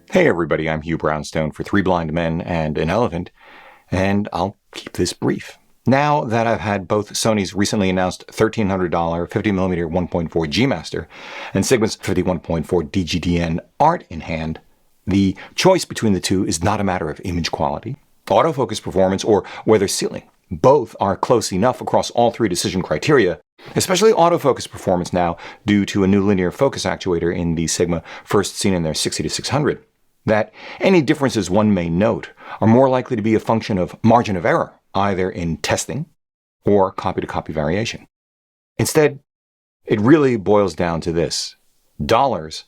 Hey everybody, I'm Hugh Brownstone for Three Blind Men and an Elephant, and I'll keep this brief. Now that I've had both Sony's recently announced $1,300 50mm 1.4 G Master and Sigma's 51.4 DGDN Art in hand, the choice between the two is not a matter of image quality, autofocus performance, or weather sealing. Both are close enough across all three decision criteria, especially autofocus performance now due to a new linear focus actuator in the Sigma first seen in their 60-600. That any differences one may note are more likely to be a function of margin of error, either in testing or copy-to-copy variation. Instead, it really boils down to this: dollars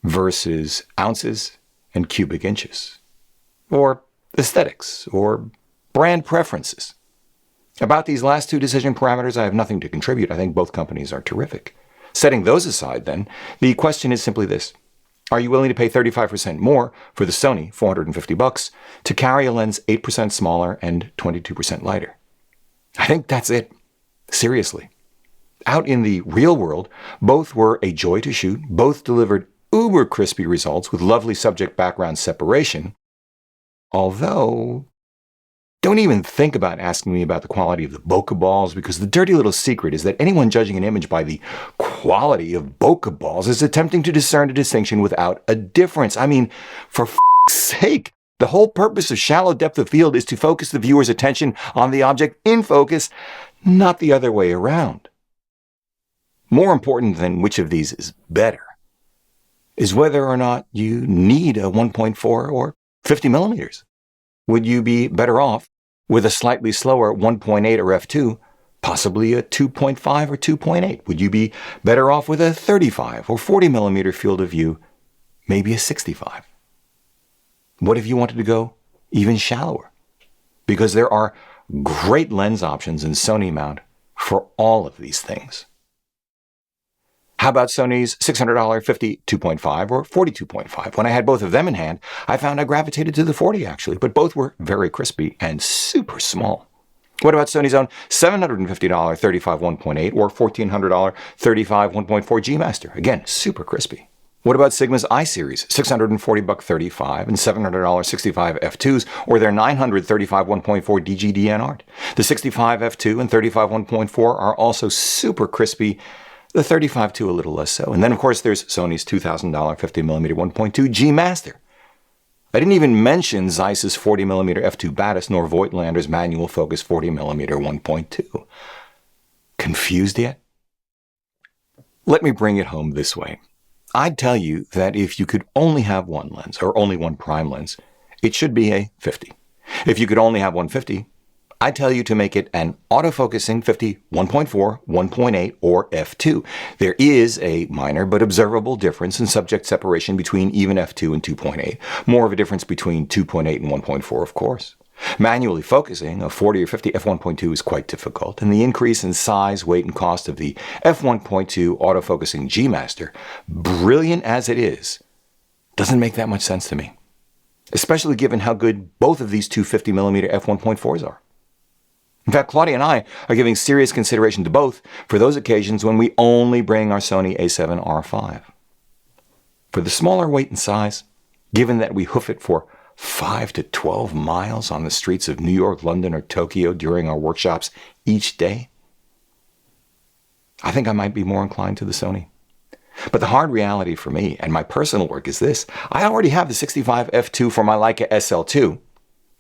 versus ounces and cubic inches, or aesthetics, or brand preferences. About these last two decision parameters, I have nothing to contribute. I think both companies are terrific. Setting those aside, then, the question is simply this: are you willing to pay 35% more for the Sony $450 to carry a lens 8% smaller and 22% lighter? I think that's it. Seriously. Out in the real world, both were a joy to shoot, both delivered uber crispy results with lovely subject background separation. Although, don't even think about asking me about the quality of the bokeh balls, because the dirty little secret is that anyone judging an image by the quality of bokeh balls is attempting to discern a distinction without a difference. I mean, for f***'s sake, the whole purpose of shallow depth of field is to focus the viewer's attention on the object in focus, not the other way around. More important than which of these is better is whether or not you need a 1.4 or 50 millimeters. Would you be better off with a slightly slower 1.8 or f2, possibly a 2.5 or 2.8? Would you be better off with a 35 or 40 millimeter field of view, maybe a 65? What if you wanted to go even shallower? Because there are great lens options in Sony mount for all of these things. How about Sony's $600 50 2.5 or 42.5? When I had both of them in hand, I found I gravitated to the 40 actually, but both were very crispy and super small. What about Sony's own $750 35 1.8 or $1,400 35 1.4 G Master? Again, super crispy. What about Sigma's I-Series, $640 35 and $700 65 f2s, or their $900 35 1.4 DGDN Art? The 65 f2 and 35 1.4 are also super crispy. The 35-2 a little less so. And then, of course, there's Sony's $2,000 50mm 1.2 G Master. I didn't even mention Zeiss's 40mm f2 Batis nor Voigtlander's manual focus 40mm 1.2. Confused yet? Let me bring it home this way. I'd tell you that if you could only have one lens, or only one prime lens, it should be a 50. If you could only have 150, I tell you to make it an autofocusing 50, 1.4, 1.8, or f2. There is a minor but observable difference in subject separation between even f2 and 2.8. More of a difference between 2.8 and 1.4, of course. Manually focusing a 40 or 50 f1.2 is quite difficult, and the increase in size, weight, and cost of the f1.2 autofocusing G Master, brilliant as it is, doesn't make that much sense to me, especially given how good both of these two 50mm f1.4s are. In fact, Claudia and I are giving serious consideration to both for those occasions when we only bring our Sony a7R5. For the smaller weight and size, given that we hoof it for 5 to 12 miles on the streets of New York, London, or Tokyo during our workshops each day, I think I might be more inclined to the Sony. But the hard reality for me and my personal work is this: I already have the 65 f2 for my Leica SL2.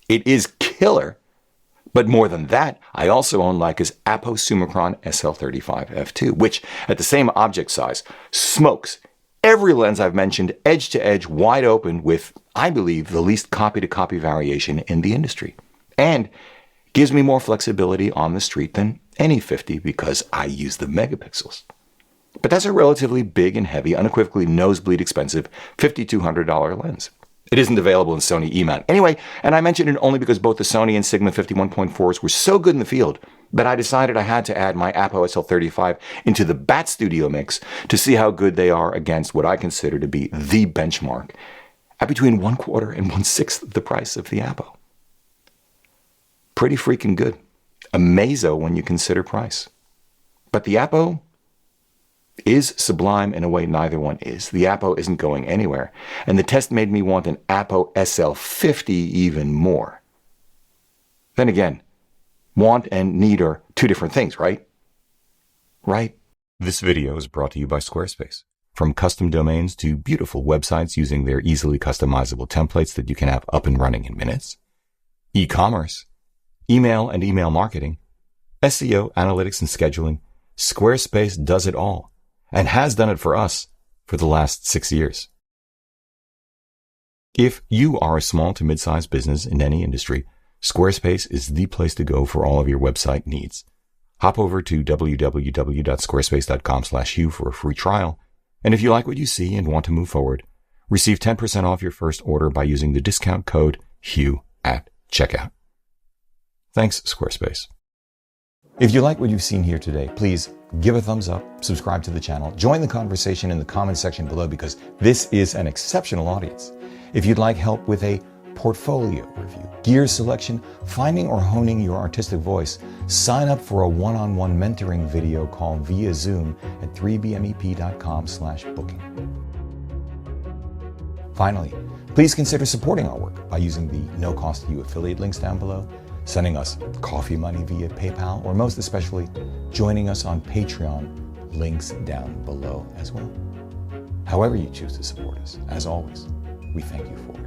It is killer. But more than that, I also own Leica's Apo Summicron SL35 f2, which, at the same object size, smokes every lens I've mentioned edge to edge, wide open, with, I believe, the least copy-to-copy variation in the industry. And gives me more flexibility on the street than any 50 because I use the megapixels. But that's a relatively big and heavy, unequivocally nosebleed expensive $5,200 lens. It isn't available in Sony E-mount. Anyway, and I mentioned it only because both the Sony and Sigma 51.4s were so good in the field that I decided I had to add my Apo SL35 into the Bat Studio mix to see how good they are against what I consider to be the benchmark at between 1/4 and 1/6 the price of the Apo. Pretty freaking good. A Mezzo when you consider price. But the Apo is sublime in a way neither one is. The Apo isn't going anywhere, and the test made me want an Apo SL50 even more. Then again, want and need are two different things, right? Right? This video is brought to you by Squarespace. From custom domains to beautiful websites using their easily customizable templates that you can have up and running in minutes, e-commerce, email and email marketing, SEO, analytics and scheduling, Squarespace does it all and has done it for us for the last 6 years. If you are a small to mid-sized business in any industry, Squarespace is the place to go for all of your website needs. Hop over to www.squarespace.com/Hugh for a free trial. And if you like what you see and want to move forward, receive 10% off your first order by using the discount code Hugh at checkout. Thanks, Squarespace. If you like what you've seen here today, please give a thumbs up, subscribe to the channel, join the conversation in the comment section below because this is an exceptional audience. If you'd like help with a portfolio review, gear selection, finding or honing your artistic voice, sign up for a one-on-one mentoring video call via Zoom at 3bmep.com/booking. Finally, please consider supporting our work by using the no-cost You affiliate links down below, sending us coffee money via PayPal, or most especially, joining us on Patreon, links down below as well. However you choose to support us, as always, we thank you for it.